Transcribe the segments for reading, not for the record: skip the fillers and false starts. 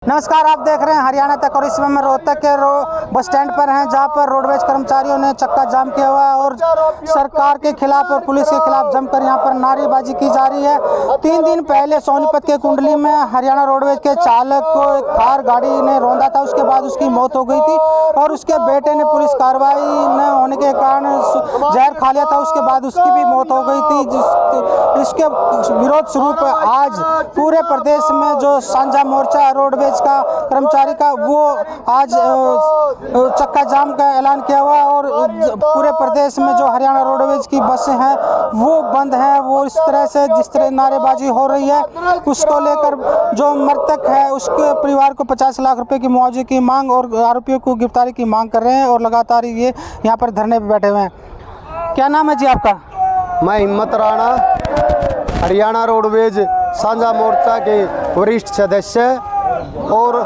नमस्कार, आप देख रहे हैं हरियाणा तक और इस समय में रोहतक के बस स्टैंड पर हैं, जहां पर रोडवेज कर्मचारियों ने चक्का जाम किया हुआ है और सरकार के खिलाफ और पुलिस के खिलाफ जमकर यहां पर नारेबाजी की जा रही है। 3 दिन पहले सोनीपत के कुंडली में हरियाणा रोडवेज के चालक को एक थार गाड़ी ने रौंदा था, उसके बाद उसकी मौत हो गई थी और उसके बेटे ने पुलिस कार्रवाई न होने के कारण जहर खा लिया था, उसके बाद उसकी भी मौत हो गई थी। इसके विरोध स्वरूप आज पूरे प्रदेश में जो साझा मोर्चा रोडवेज का कर्मचारी का वो आज चक्का जाम का ऐलान किया हुआ और पूरे प्रदेश में जो हरियाणा रोडवेज की बसें हैं वो बंद हैं। वो इस तरह से जिस तरह नारेबाजी हो रही है उसको लेकर जो मृतक है उसके परिवार को 50 लाख रुपए की मुआवजे की मांग और आरोपियों को गिरफ्तारी की मांग कर रहे हैं और लगातार ये यहाँ पर धरने पर बैठे हुए हैं। क्या नाम है जी आपका? मैं हिम्मत राणा, हरियाणा रोडवेज साझा मोर्चा के वरिष्ठ सदस्य। और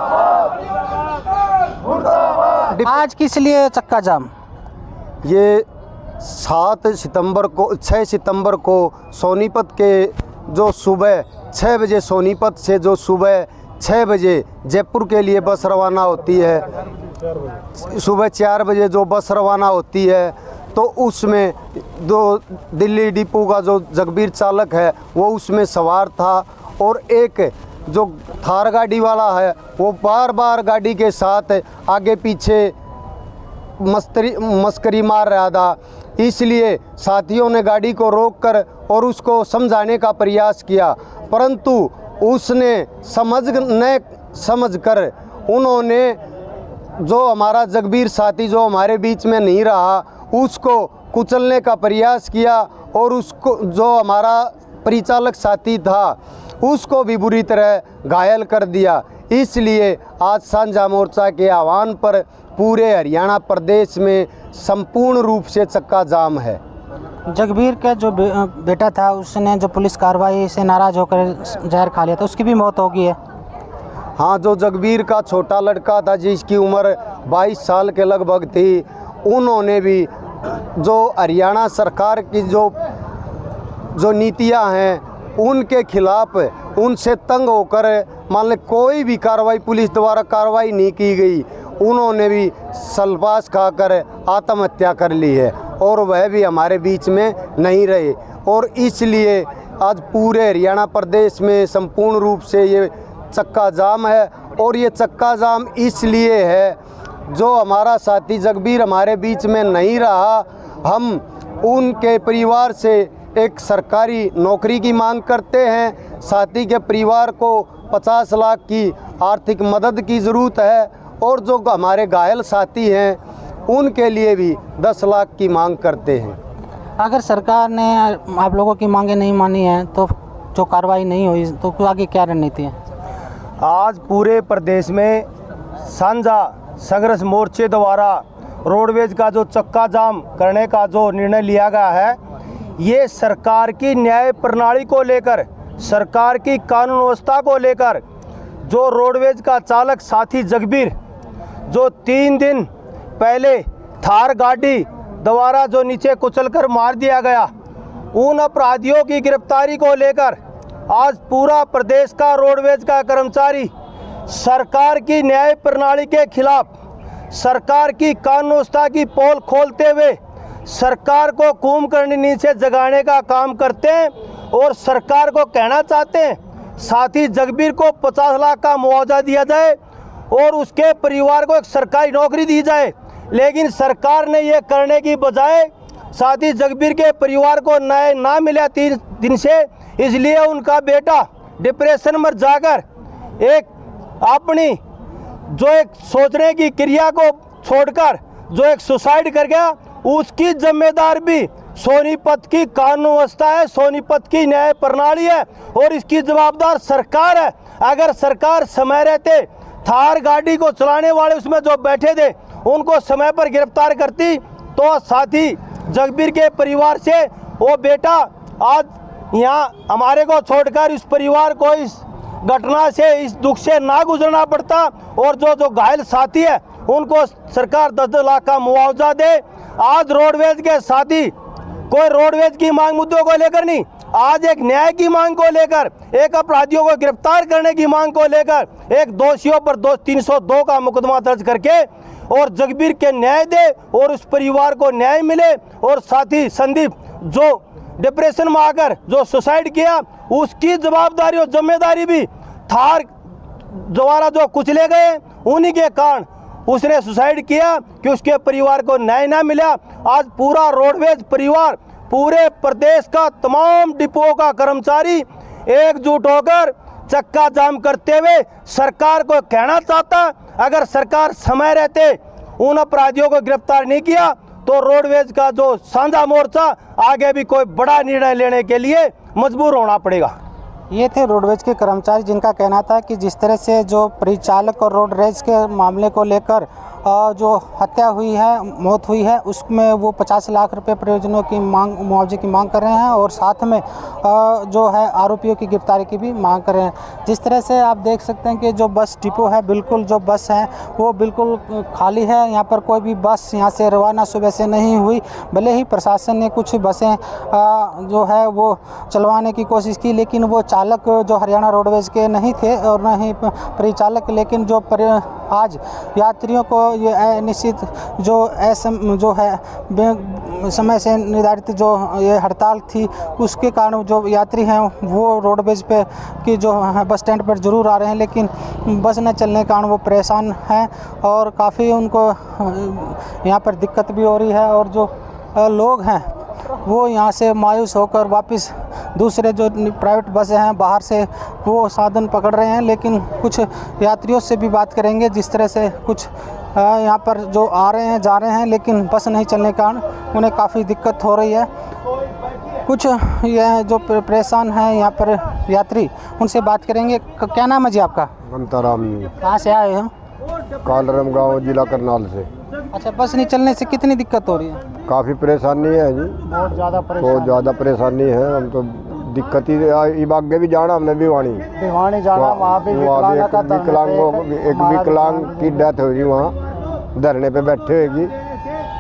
आज किस लिए चक्का जाम? ये 6 सितंबर को सोनीपत के जो सुबह 6 बजे सोनीपत से जो सुबह 6 बजे जयपुर के लिए बस रवाना होती है, सुबह 4 बजे जो बस रवाना होती है तो उसमें जो दिल्ली डिपो का जो जगबीर चालक है वो उसमें सवार था और एक जो थार गाड़ी वाला है वो बार बार गाड़ी के साथ आगे पीछे मस्करी मार रहा था। इसलिए साथियों ने गाड़ी को रोककर और उसको समझाने का प्रयास किया, परंतु उसने समझकर उन्होंने जो हमारा जगबीर साथी जो हमारे बीच में नहीं रहा उसको कुचलने का प्रयास किया और उसको जो हमारा परिचालक साथी था उसको भी बुरी तरह घायल कर दिया। इसलिए आज साझा मोर्चा के आह्वान पर पूरे हरियाणा प्रदेश में संपूर्ण रूप से चक्का जाम है। जगबीर का जो बेटा था उसने जो पुलिस कार्रवाई से नाराज़ होकर जहर खा लिया था, उसकी भी मौत हो गई है। हाँ, जो जगबीर का छोटा लड़का था जिसकी उम्र 22 साल के लगभग थी, उन्होंने भी जो हरियाणा सरकार की जो नीतियां हैं उनके खिलाफ उनसे तंग होकर मान ले कोई भी कार्रवाई पुलिस द्वारा कार्रवाई नहीं की गई, उन्होंने भी सल्फास खाकर आत्महत्या कर ली है और वह भी हमारे बीच में नहीं रहे। और इसलिए आज पूरे हरियाणा प्रदेश में संपूर्ण रूप से ये चक्का जाम है। और ये चक्का जाम इसलिए है जो हमारा साथी जगबीर हमारे बीच में नहीं रहा, हम उनके परिवार से एक सरकारी नौकरी की मांग करते हैं। साथी के परिवार को 50 लाख की आर्थिक मदद की ज़रूरत है और जो हमारे घायल साथी हैं उनके लिए भी 10 लाख की मांग करते हैं। अगर सरकार ने आप लोगों की मांगें नहीं मानी हैं तो जो कार्रवाई नहीं हुई तो आगे क्या रणनीति है? आज पूरे प्रदेश में साझा संघर्ष मोर्चे द्वारा रोडवेज का जो चक्का जाम करने का जो निर्णय लिया गया है, ये सरकार की न्याय प्रणाली को लेकर, सरकार की कानून व्यवस्था को लेकर जो रोडवेज का चालक साथी जगबीर जो 3 दिन पहले थार गाड़ी द्वारा जो नीचे कुचलकर मार दिया गया, उन अपराधियों की गिरफ्तारी को लेकर आज पूरा प्रदेश का रोडवेज का कर्मचारी सरकार की न्याय प्रणाली के खिलाफ, सरकार की कानून व्यवस्था की पोल खोलते हुए सरकार को कुंभकर्ण नींद से जगाने का काम करते हैं और सरकार को कहना चाहते हैं साथी जगबीर को 50 लाख का मुआवजा दिया जाए और उसके परिवार को एक सरकारी नौकरी दी जाए। लेकिन सरकार ने ये करने की बजाय साथी जगबीर के परिवार को न्याय ना मिला 3 दिन से, इसलिए उनका बेटा डिप्रेशन में जाकर एक अपनी जो एक सोचने की क्रिया को छोड़कर जो एक सुसाइड कर गया, उसकी जिम्मेदार भी सोनीपत की कानून व्यवस्था है, सोनीपत की न्याय प्रणाली है और इसकी जवाबदार सरकार है। अगर सरकार समय रहते थार गाड़ी को चलाने वाले उसमें जो बैठे थे उनको समय पर गिरफ्तार करती तो साथी जगबीर के परिवार से वो बेटा आज यहाँ हमारे को छोड़कर इस परिवार को इस घटना से, इस दुख से ना गुजरना पड़ता और जो घायल साथी है उनको सरकार 10 लाख का मुआवजा दे। आज रोडवेज के साथी कोई रोडवेज की मांग मुद्दों को लेकर नहीं, आज एक न्याय की मांग को लेकर, एक अपराधियों को गिरफ्तार करने की मांग को लेकर, एक दोषियों पर 302 का मुकदमा दर्ज करके और जगबीर के न्याय दे और उस परिवार को न्याय मिले। और साथी संदीप जो डिप्रेशन में आकर जो सुसाइड किया, उसकी जवाबदारी और जिम्मेदारी भी थार द्वारा जो कुचले गए उन्हीं के कारण उसने सुसाइड किया कि उसके परिवार को न्याय ना मिला। आज पूरा रोडवेज परिवार, पूरे प्रदेश का तमाम डिपो का कर्मचारी एकजुट होकर चक्का जाम करते हुए सरकार को कहना चाहता, अगर सरकार समय रहते उन अपराधियों को गिरफ्तार नहीं किया तो रोडवेज का जो साझा मोर्चा आगे भी कोई बड़ा निर्णय लेने के लिए मजबूर होना पड़ेगा। ये थे रोडवेज के कर्मचारी जिनका कहना था कि जिस तरह से जो परिचालक और रोडवेज के मामले को लेकर जो हत्या हुई है, मौत हुई है, उसमें वो 50 लाख रुपए परिजनों की मांग, मुआवजे की मांग कर रहे हैं और साथ में जो है आरोपियों की गिरफ्तारी की भी मांग कर रहे हैं। जिस तरह से आप देख सकते हैं कि जो बस डिपो है, बिल्कुल जो बस है वो बिल्कुल खाली है। यहाँ पर कोई भी बस यहाँ से रवाना सुबह से नहीं हुई। भले ही प्रशासन ने कुछ बसें जो है वो चलवाने की कोशिश की, लेकिन वो चालक जो हरियाणा रोडवेज के नहीं थे और न ही परिचालक, लेकिन जो आज यात्रियों को ये निश्चित जो है समय से निर्धारित जो ये हड़ताल थी, उसके कारण जो यात्री हैं वो रोडवेज पे की जो है बस स्टैंड पर ज़रूर आ रहे हैं, लेकिन बस न चलने के कारण वो परेशान हैं और काफ़ी उनको यहाँ पर दिक्कत भी हो रही है। और जो लोग हैं वो यहाँ से मायूस होकर वापस दूसरे जो प्राइवेट बसें हैं बाहर से वो साधन पकड़ रहे हैं। लेकिन कुछ यात्रियों से भी बात करेंगे, जिस तरह से कुछ यहाँ पर जो आ रहे हैं जा रहे हैं, लेकिन बस नहीं चलने के कारण उन्हें काफ़ी दिक्कत हो रही है। कुछ यह जो परेशान हैं यहाँ पर यात्री, उनसे बात करेंगे। क्या नाम है जी आपका? अंतराम, कहाँ से आए हो? कालरम गांव, जिला करनाल से। अच्छा, बस नहीं चलने से कितनी दिक्कत हो रही है? काफ़ी परेशानी है जी, बहुत ज़्यादा परेशानी है। हम तो दिक्कत ही आगे भी जाना, हमने भिवानी जाना, वहाँ भी एक विकलांग की डेथ हुई, वहाँ धरने पे बैठे होगी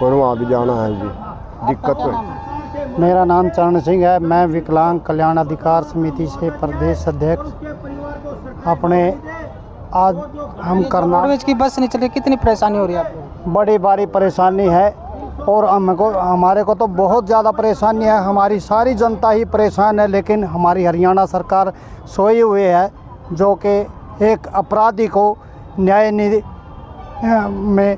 और वहाँ भी जाना है जी। दिक्कत तो मेरा नाम चरण सिंह है। मैं विकलांग कल्याण अधिकार समिति से प्रदेश अध्यक्ष। अपने आज हम करनाल रोडवेज की बस नहीं चल रही, कितनी परेशानी हो रही है आपको? बड़ी भारी परेशानी है और हमारे को तो बहुत ज़्यादा परेशानी है। हमारी सारी जनता ही परेशान है, लेकिन हमारी हरियाणा सरकार सोई हुई है, जो कि एक अपराधी को न्याय में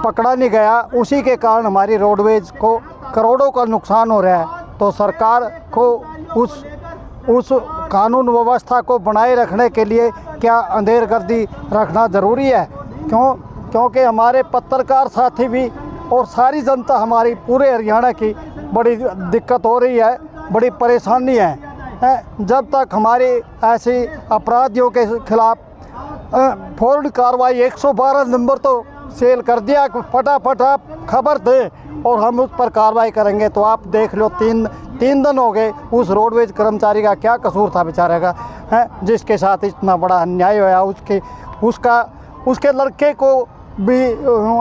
पकड़ा नहीं गया, उसी के कारण हमारी रोडवेज को करोड़ों का नुकसान हो रहा है। तो सरकार को उस कानून व्यवस्था को बनाए रखने के लिए क्या अंधेरगर्दी रखना ज़रूरी है? क्योंकि हमारे पत्रकार साथी भी और सारी जनता हमारी पूरे हरियाणा की बड़ी दिक्कत हो रही है, बड़ी परेशानी है। जब तक हमारी ऐसी अपराधियों के खिलाफ फौरन कार्रवाई 112 नंबर तो सेल कर दिया, फटाफट आप खबर दें और हम उस पर कार्रवाई करेंगे। तो आप देख लो, तीन दिन हो गए, उस रोडवेज कर्मचारी का क्या कसूर था बेचारे का, है जिसके साथ इतना बड़ा अन्याय हुआ। उसके लड़के को भी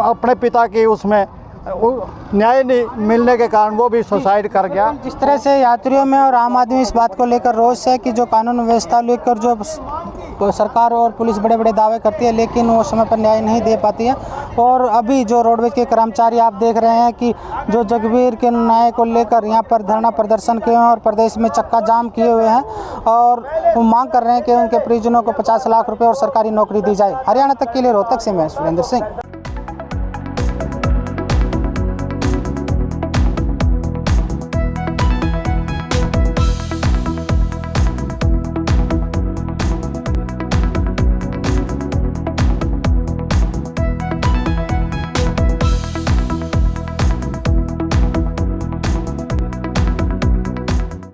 अपने पिता की उसमें न्याय नहीं मिलने के कारण वो भी सुसाइड कर गया। जिस तरह से यात्रियों में और आम आदमी इस बात को लेकर रोष है कि जो कानून व्यवस्था लेकर जो सरकार और पुलिस बड़े बड़े दावे करती है, लेकिन वो समय पर न्याय नहीं दे पाती है। और अभी जो रोडवेज के कर्मचारी आप देख रहे हैं कि जो जगबीर के न्याय को लेकर यहाँ पर धरना प्रदर्शन किए हैं और प्रदेश में चक्का जाम किए हुए हैं और वो मांग कर रहे हैं कि उनके परिजनों को 50 लाख रुपये और सरकारी नौकरी दी जाए। हरियाणा तक के लिए रोहतक से मैं सुरेंद्र सिंह।